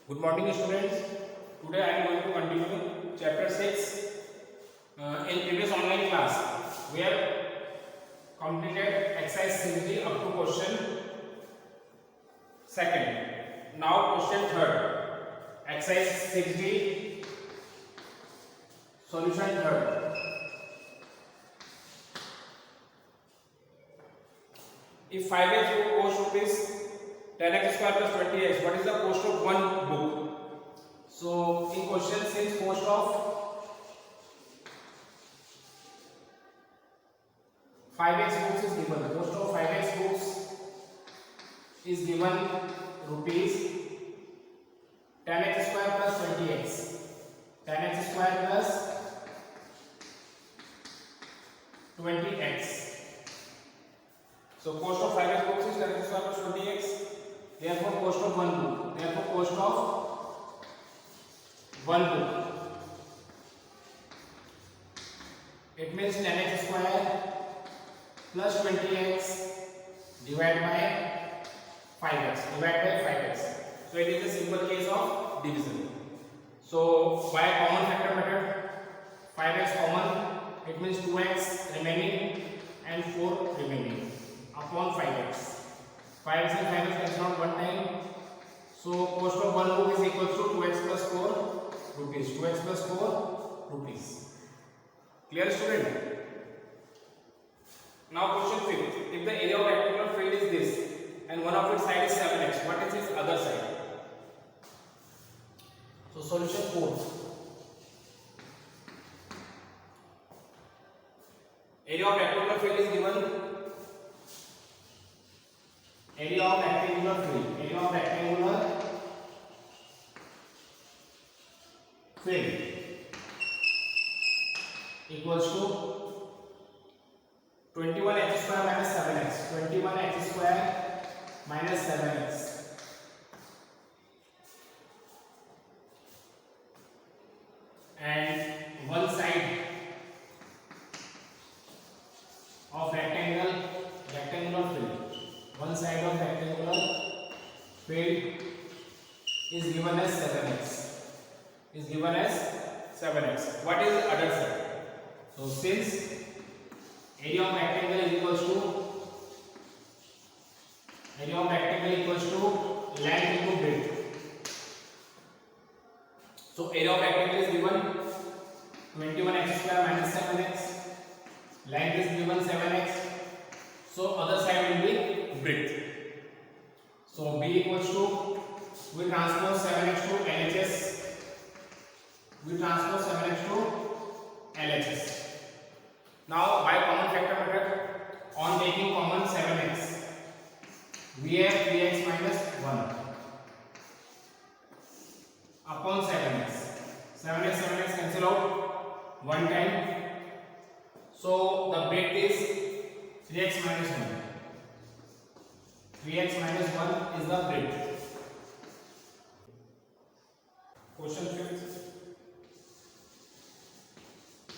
Good morning, students. Today I am going to continue chapter 6. In previous online class, we have completed exercise 6D up to question second. Now question third. Exercise 6D solution third. If 5x book cost rupees 10x square plus 20x, what is the cost of one book? So in question, since cost of 5x books is given, the cost of 5x books is given rupees 10x square plus 20x, 10x square plus 20x. So cost of 5x books is 10x square plus 20x. Therefore cost of one book. Therefore cost of one book. It means 10x square plus 20x divided by 5x. Divided by 5x. So it is a simple case of division. So by common factor method, 5x common, it means 2x remaining and 4 remaining upon 5x. 5x and 5x cancel out one time. So cost of one book is equal to 2x plus 4 rupees. 2x plus 4 rupees. Clear, student? Now question 5th. If the area of rectangular field is this and one of its side is 7x, what is its other side? So solution 4. Area of rectangular field is given. Area of rectangular field. Area of rectangular field equals to 21x square minus 7x. 21x square minus 7x. And one side of rectangular field. One side of rectangular field is given as 7x. Is given as 7x. What is the other side? So since area of rectangle is equals to length into width. So area of rectangle is given 21x square minus 7x. Length is given 7x. So other side will be width. So B equals to, we transpose 7x to LHS. We transpose 7x to LHS. Now by common factor method, on taking common 7x, we have 3x minus 1 upon 7x. 7x cancel out one time. So the width is 3x minus 1. 3x minus 1 is the width. Question 5th.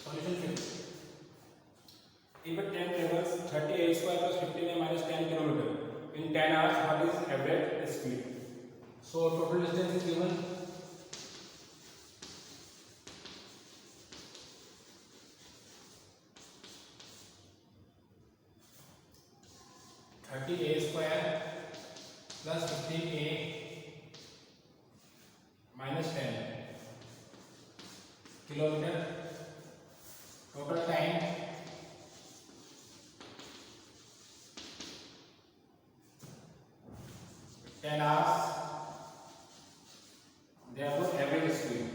Solution 5th. If a train travels 30a square plus 15a minus 10 km in 10 hours, what is average speed? So total distance is given. A square plus 15a minus 10 kilometer. Total time 10 hours. Therefore average speed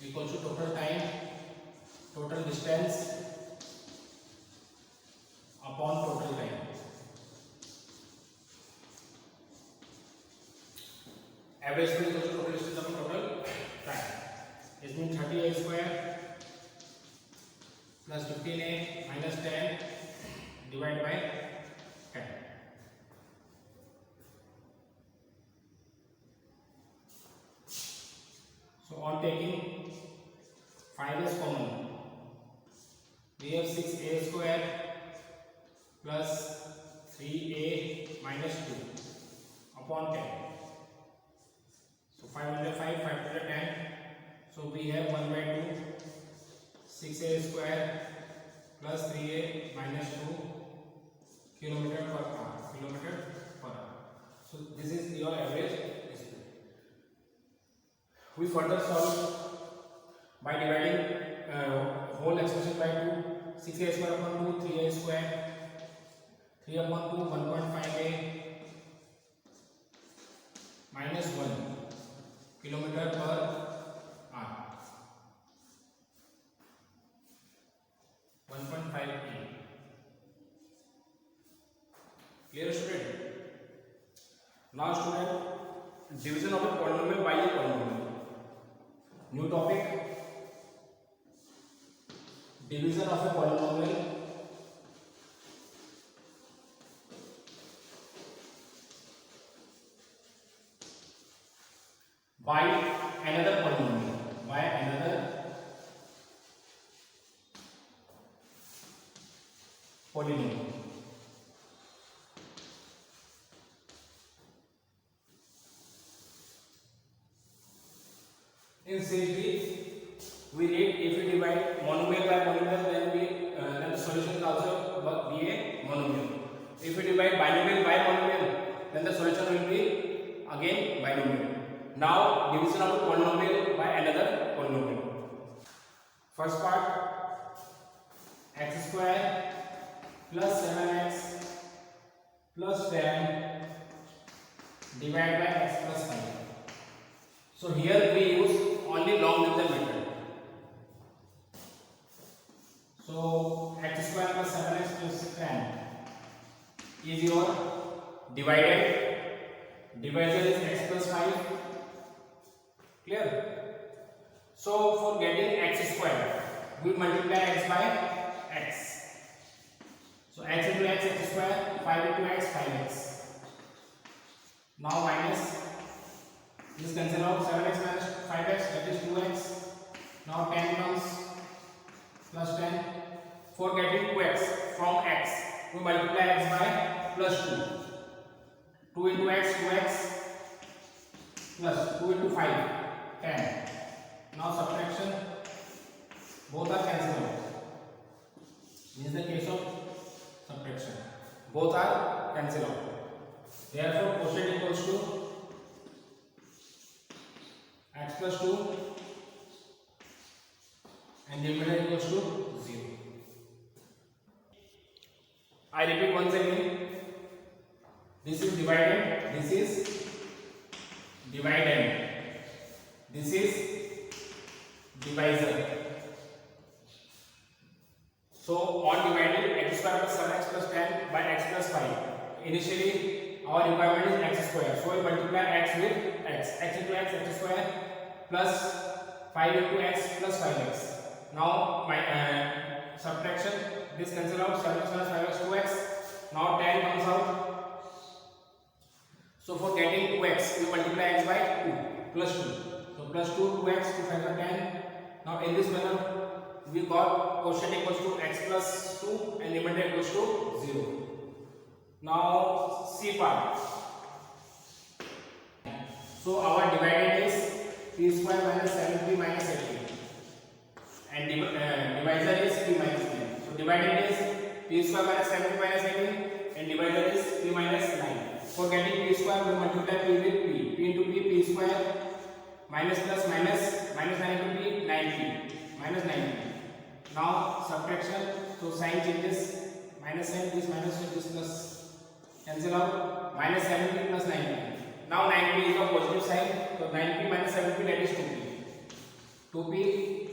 equals to total time, total distance upon total time. Average speed equals to total distance upon total time. It means 30a square plus 15a minus 10 divided by 10. So on taking 5 is common, we have 6a square plus 3a minus 2 upon 10. So 5 under 5, 5 under 10. So we have 1 by 2, 6a square plus 3a minus 2 kilometer per hour. Kilometer per hour. So this is your average speed. We further solve by dividing whole expression by 2. 6a square upon 2, 3a square, 3 upon 2, 1.5a minus 1 kilometer per hour. 1.5a. Clear, student? Now, student, division of a polynomial by a polynomial. New topic. Division of a polynomial by another polynomial. By another polynomial. In CG, we read if we divide monomial by monomial, then the solution will also be a monomial. If we divide binomial by monomial, then the solution will be again binomial. Now, division of a polynomial by another polynomial. First part, x square plus 7x plus 10 divided by x plus 5. So here we use only long division method. So x square plus 7x plus 10 is your divided. Divisor is x plus 5. Clear? So for getting x square, we multiply x by x. So x into x, x square, 5 into x, 5x. Now minus this cancel out, 7x minus 5x, that is 2x. Now 10 comes plus 10. For getting 2x from x, we multiply x by plus 2. 2 into x, 2x plus 2 into 5, 10. Now subtraction, both are cancelled out. This is the case of subtraction. Both are cancelled out. Therefore, quotient equals to x plus 2 and numerator equals to 0. I repeat once again. This is dividend, this is dividend, this is divisor. So on dividing x square plus 7x plus 10 by x plus 5. Initially our requirement is x square. So we multiply x with x. X into x, x square plus 5 into x plus 5x. Now my subtraction, this cancel out, 7x minus 5x, 2x. Now 10 comes out. So for getting 2x, we multiply x by 2 plus 2. So plus 2, 2x, 2 5 are 10. Now in this manner, we got quotient equals to x plus 2 and numerator equals to 0. Now C part. So our dividend is p square minus 7p minus 8p. And divisor is p minus 9. So dividend is p square minus 7p minus 8p and divisor is p minus 9. For getting p square, we multiply p with p. P into p, p square minus plus minus 9 into p, 9p minus 9p. Now subtraction, so sign changes, minus sign, this plus, cancel out, minus 7p plus 9p. Now 9p is a positive sign, so 9p minus 7p, that is 2p. 2p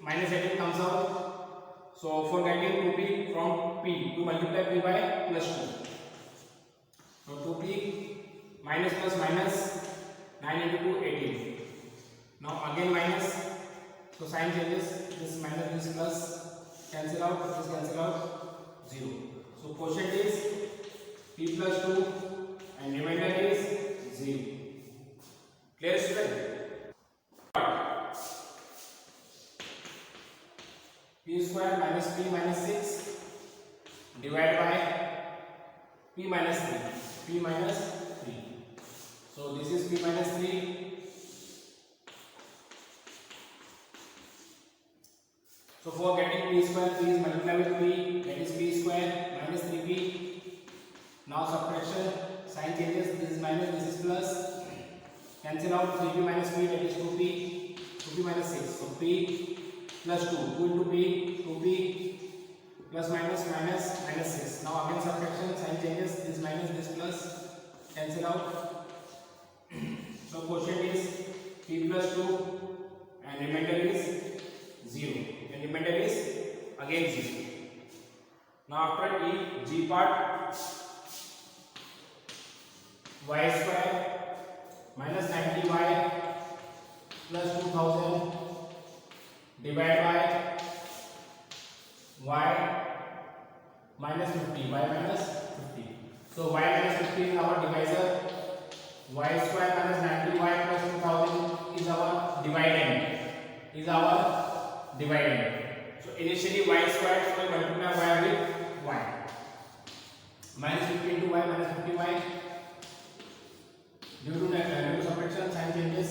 minus 18 comes out. So for getting 2p from p, we multiply p by plus 2. So 2p minus plus minus 9 into 2, 18. Now again minus, so sign changes, this minus, this plus, cancel out, this cancel out, 0. So quotient is p plus 2 and remainder is 0. Clear, student? P square minus p minus 6 divided by p p minus 3. P minus 3. So this is p minus 3. So for getting p square, please multiply with p. That is p square minus 3p. Now subtraction, sign changes. This is minus, this is plus. Cancel out 3p minus p. That is 2p. 2p minus 6. So p plus 2. 2 into p. 2p plus minus minus minus 6. Now again subtraction, sign changes. This minus, this plus. Cancel out. So quotient is p plus 2 and remainder is 0. And remainder is again 0. Now after e, g part, y square minus 90y plus 2000 divided by y minus 50. Y minus 50. So y minus 50 is our divisor. Y square minus 90y plus 2000 is our dividend. So initially y square, so we multiply y with y. Minus 50 into y minus 50y. Due to subtraction, sign changes.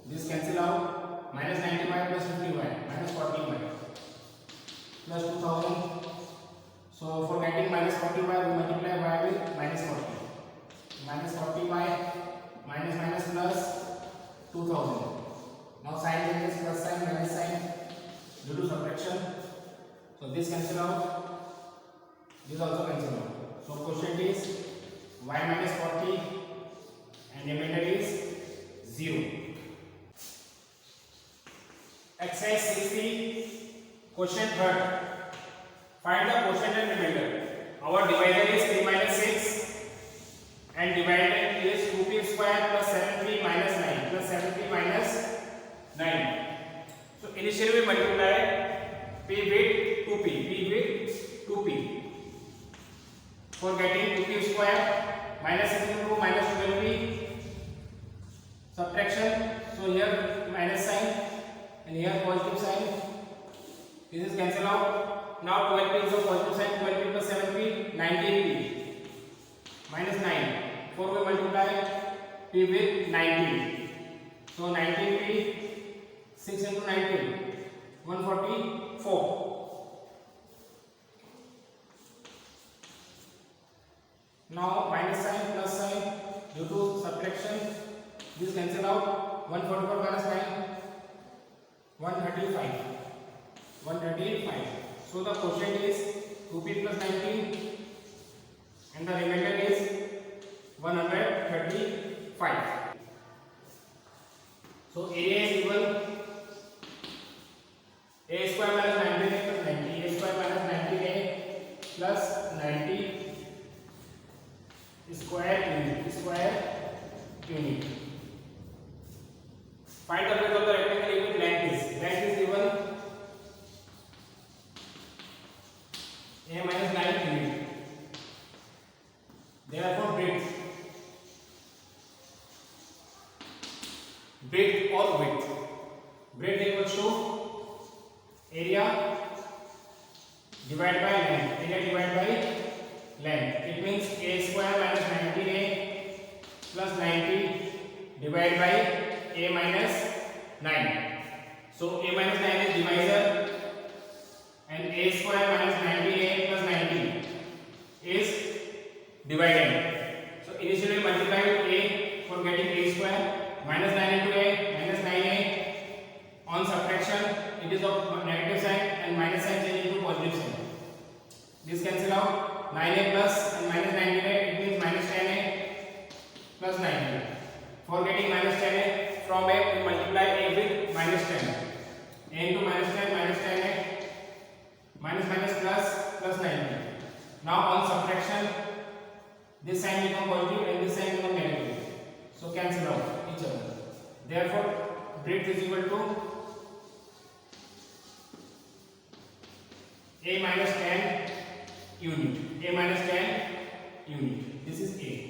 This cancel out. Minus 90y plus 50y minus 40y plus 2000. So for getting minus 40y, we multiply y with minus 40. Minus 40y minus minus plus 2000. Now sign changes, plus sign, minus sign due to subtraction. So this cancel out. This also cancel out. So quotient is y minus 40 and remainder is 0. Exercise 60, question 3rd. Find the quotient and remainder. Our divisor is 3 minus 6 and dividend is 2p square plus 7p minus 9 plus 7p minus 9. So initially we multiply p with 2p. P with 2p. For getting 2p square minus 6 into 2 minus 12p. Subtraction. So here minus sign and here positive sign. This is cancel out. Now 12p is a positive sign. 12p plus 7p, 19p minus 9. 4 we multiply p with 19. So 19p, 6 into 19, 144. Now minus sign, plus sign due to subtraction. This cancel out. 144 minus 9, 135. 135. So the quotient is 2p plus 19 and the remainder is 135. So area is equal a square minus 19a plus 90. A square minus 90a plus 90 square unit. Find the breadth of the rectangle if length is given a minus 9 unit. Therefore breadth or width. Breadth equals to area divided by length. Area divided by length. It means a square minus 19a plus 90 divided by a minus 9. So a minus 9 is divisor and a square minus 90a plus 90 is dividend. So initially multiply with a for getting a square. Minus 9 into a minus 9a. On subtraction, it is of negative sign and minus sign change into positive sign. This cancel out. 9a plus and minus 90a, it means minus 10a plus 90. For getting minus 10a, from a we multiply a with minus 10. A into minus 10 minus 10a minus minus plus 90. Now on subtraction, this sign become positive and this sign become negative. So cancel out each other. Therefore, breadth is equal to a minus 10 unit. A minus 10 unit. This is a.